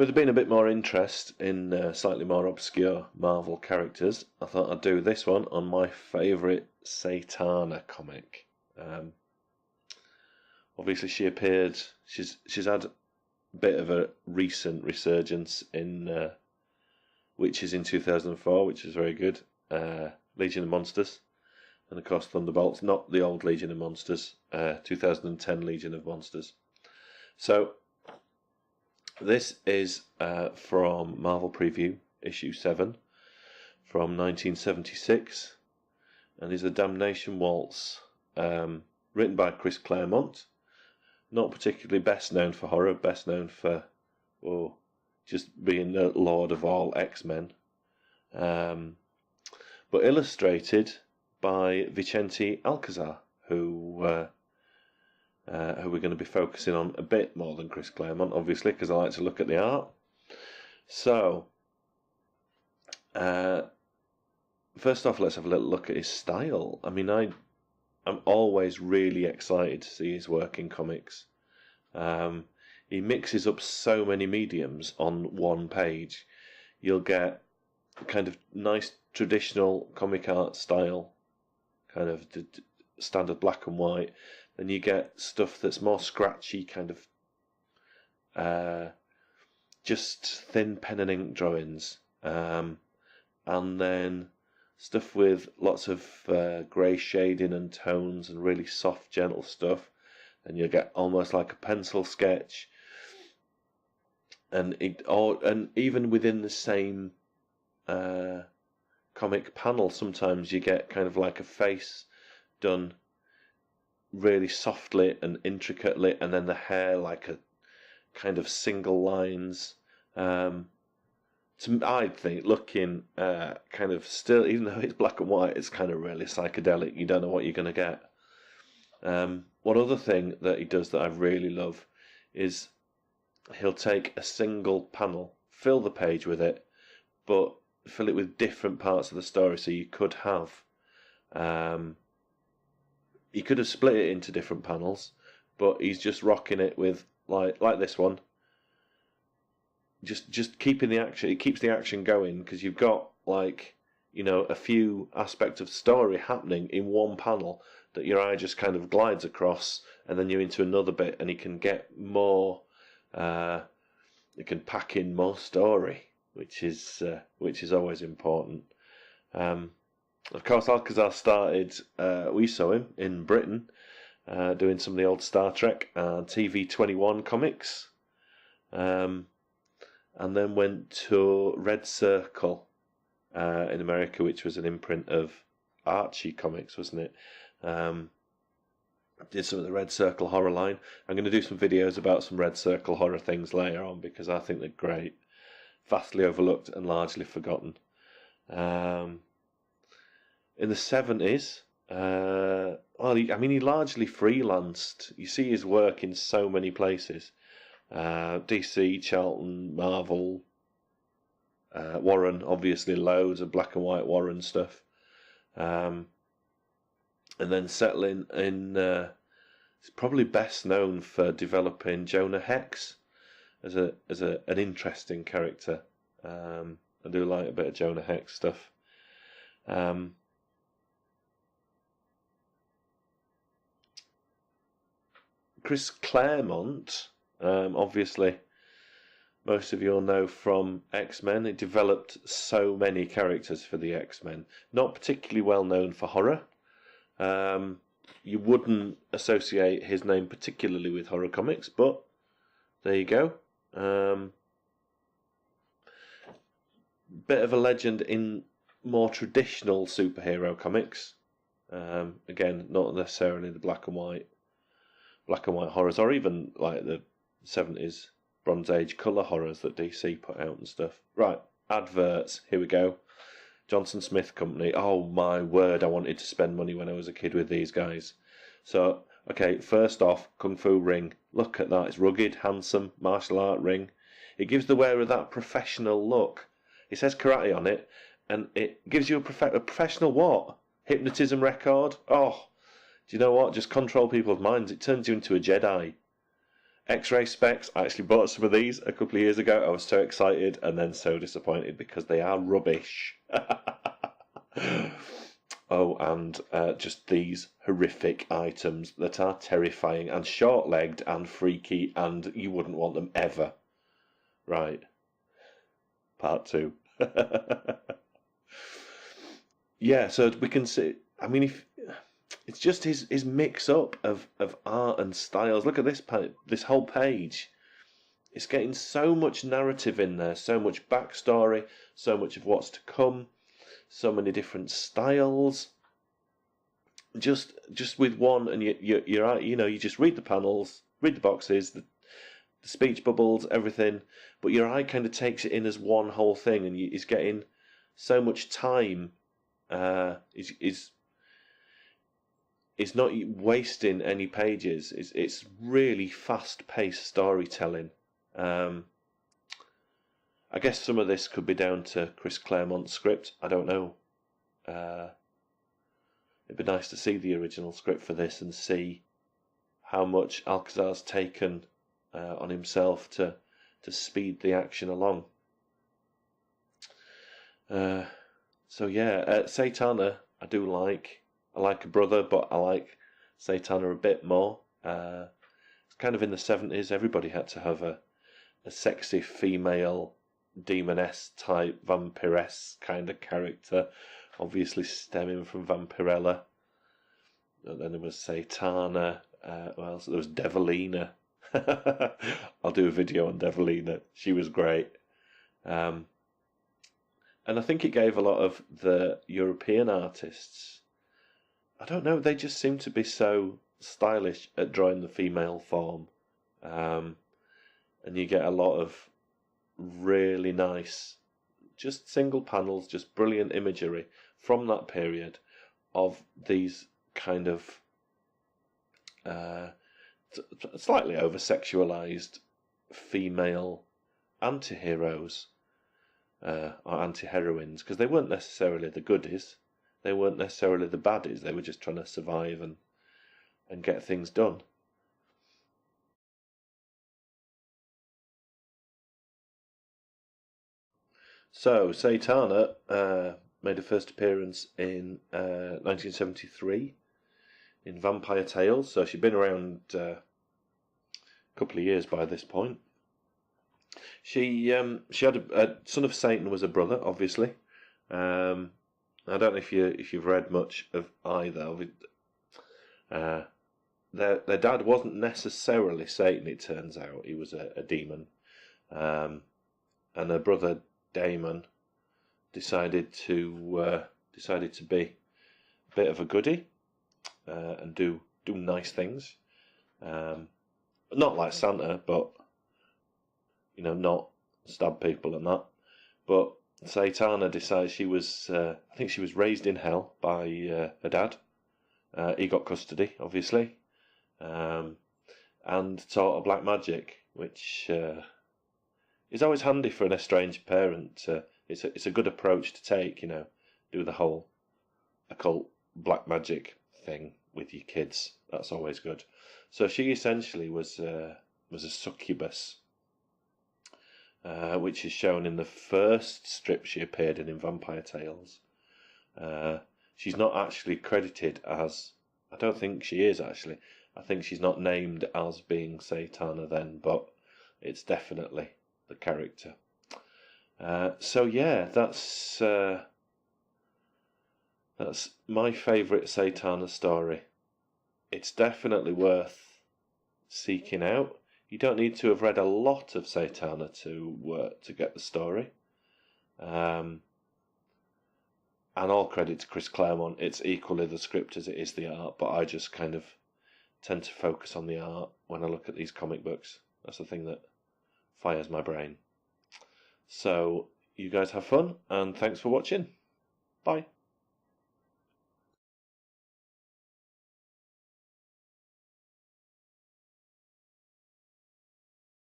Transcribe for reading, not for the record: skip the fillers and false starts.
With there being a bit more interest in slightly more obscure Marvel characters, I thought I'd do this one on my favourite Satana comic. Obviously, she appeared. She's had a bit of a recent resurgence in Witches in 2004, which is very good. Legion of Monsters, and of course Thunderbolts, not the old Legion of Monsters, 2010 Legion of Monsters. So this is from Marvel Preview issue 7 from 1976, and is a Damnation Waltz, written by Chris Claremont. Not particularly best known for horror, best known for just being the Lord of all X-Men. But illustrated by Vicente Alcazar, who we're going to be focusing on a bit more than Chris Claremont, obviously, because I like to look at the art. So, first off, let's have a little look at his style. I mean, I'm always really excited to see his work in comics. He mixes up so many mediums on one page. You'll get kind of nice traditional comic art style, kind of the standard black and white. Then you get stuff that's more scratchy, kind of just thin pen and ink drawings, and then stuff with lots of grey shading and tones and really soft, gentle stuff. And you get almost like a pencil sketch, and even within the same comic panel, sometimes you get kind of like a face done really softly and intricately, and then the hair like a kind of single lines. I think looking kind of still, even though it's black and white, it's kind of really psychedelic. You don't know what you're going to get. One other thing that he does that I really love is he'll take a single panel, fill the page with it, but fill it with different parts of the story. So you could have split it into different panels, but he's just rocking it with like this one. Just keeping the action. It keeps the action going because you've got a few aspects of story happening in one panel that your eye just kind of glides across, and then you're into another bit, and you can get more. You can pack in more story, which is always important. Of course, Alcazar started. We saw him in Britain doing some of the old Star Trek and TV 21 comics, and then went to Red Circle in America, which was an imprint of Archie Comics, wasn't it? Did some of the Red Circle horror line. I'm going to do some videos about some Red Circle horror things later on because I think they're great, vastly overlooked and largely forgotten. In the 70s, he largely freelanced. You see his work in so many places. DC, Charlton, Marvel, Warren, obviously loads of black and white Warren stuff. And then settling in, he's probably best known for developing Jonah Hex as an interesting character. I do like a bit of Jonah Hex stuff. Chris Claremont, obviously, most of you will know from X-Men. He developed so many characters for the X-Men. Not particularly well known for horror. You wouldn't associate his name particularly with horror comics, but there you go. Bit of a legend in more traditional superhero comics. Again, not necessarily the black and white horrors, or even like the 70s Bronze Age colour horrors that DC put out and stuff. Right, adverts. Here we go. Johnson Smith Company. Oh my word, I wanted to spend money when I was a kid with these guys. So, okay, first off, Kung Fu ring. Look at that. It's rugged, handsome, martial art ring. It gives the wearer that professional look. It says karate on it, and it gives you a professional what? Hypnotism record? Oh, do you know what? Just control people's minds. It turns you into a Jedi. X-ray specs. I actually bought some of these a couple of years ago. I was so excited and then so disappointed because they are rubbish. Oh, and just these horrific items that are terrifying and short-legged and freaky, and you wouldn't want them ever. Right. Part 2. Yeah, so we can see. I mean, if it's just his mix up of art and styles. Look at this whole page. It's getting so much narrative in there, so much backstory, so much of what's to come, so many different styles. Just with one, and you're right. You know, you just read the panels, read the boxes, the speech bubbles, everything. But your eye kind of takes it in as one whole thing, and he's getting so much time. It's not wasting any pages. It's really fast-paced storytelling. I guess some of this could be down to Chris Claremont's script. I don't know. It'd be nice to see the original script for this and see how much Alcazar's taken on himself to speed the action along. So yeah, Satana I do like. I like a brother, but I like Satana a bit more. It's kind of in the 70s. Everybody had to have a sexy female demoness type, vampiress kind of character, obviously stemming from Vampirella. And then there was Satana. Well, so there was Devilina. I'll do a video on Devilina. She was great. And I think it gave a lot of the European artists, I don't know, they just seem to be so stylish at drawing the female form. And you get a lot of really nice, just single panels, just brilliant imagery from that period of these kind of slightly over-sexualized female anti-heroes. Or anti-heroines, because they weren't necessarily the goodies, they weren't necessarily the baddies, they were just trying to survive and get things done. So, Satana made her first appearance in 1973 in Vampire Tales, so she'd been around a couple of years by this point. She had a Son of Satan was a brother, obviously. I don't know if you've read much of either. Their dad wasn't necessarily Satan. It turns out he was a demon, and her brother Damon decided to be a bit of a goodie and do nice things. Not like Santa, but not stab people and that. But Satana decides she was, I think she was raised in hell by her dad. He got custody, obviously, and taught her black magic, which is always handy for an estranged parent. It's a good approach to take, do the whole occult black magic thing with your kids. That's always good. So she essentially was a succubus. Which is shown in the first strip she appeared in Vampire Tales. She's not actually credited as, I don't think she is actually, I think she's not named as being Satana then, but it's definitely the character. So yeah, that's my favourite Satana story. It's definitely worth seeking out. You don't need to have read a lot of Satana to get the story. And all credit to Chris Claremont. It's equally the script as it is the art, but I just kind of tend to focus on the art when I look at these comic books. That's the thing that fires my brain. So, you guys have fun, and thanks for watching. Bye.